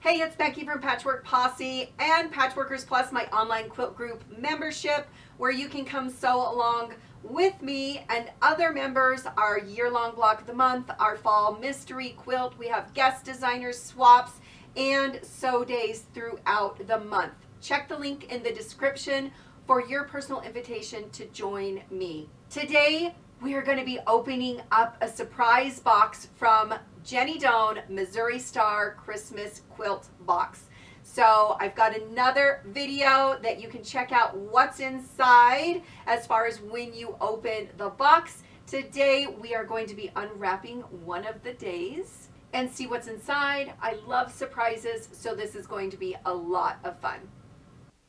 Hey, it's Becky from Patchwork Posse and Patchworkers Plus, my online quilt group membership, where you can come sew along with me and other members our year-long block of the month, our fall mystery quilt. We have guest designers, swaps, and sew days throughout the month. Check the link in the description for your personal invitation to join me. Today, we are going to be opening up a surprise box from Jenny Doan Missouiri Star Christmas Quilt Box. So I've got another video that you can check out what's inside as far as when you open the box. Today we are going to be unwrapping one of the days and see what's inside. I love surprises, so this is going to be a lot of fun.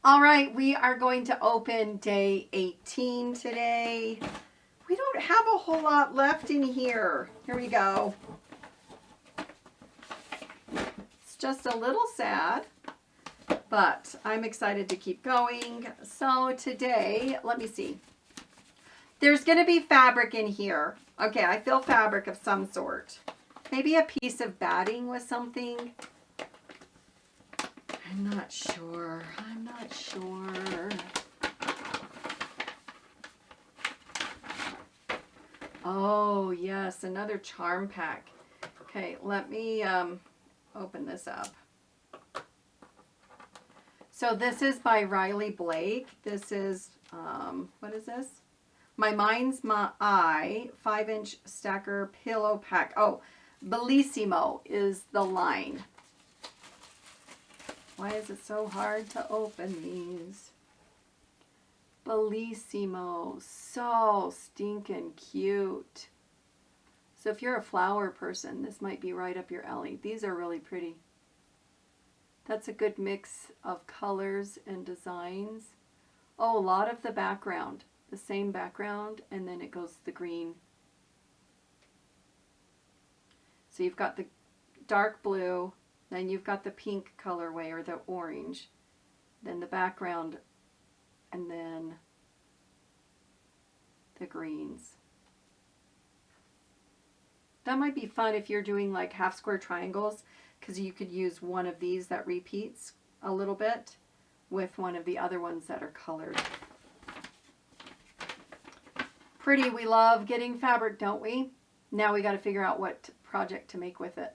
All right, we are going to open day 18 today. We don't have a whole lot left in here. Here we go. It's just a little sad, but I'm excited to keep going. So today, let me see. There's going to be fabric in here. Okay, I feel fabric of some sort. Maybe a piece of batting with something. I'm not sure. I'm not sure. Oh, yes, another charm pack. Okay, let me open this up. So this is by Riley Blake. This is, what is this? My Mind's My Eye 5-inch stacker pillow pack. Oh, Bellissimo is the line. Why is it so hard to open these? Bellissimo, so stinking cute. So if you're a flower person, this might be right up your alley. These are really pretty. That's a good mix of colors and designs. Oh, a lot of the background, the same background, and then it goes the green. So you've got the dark blue, then you've got the pink colorway or the orange, then the background, and then the greens. That might be fun if you're doing like half square triangles, because you could use one of these that repeats a little bit with one of the other ones that are colored. Pretty. We love getting fabric, don't we? Now we got to figure out what project to make with it.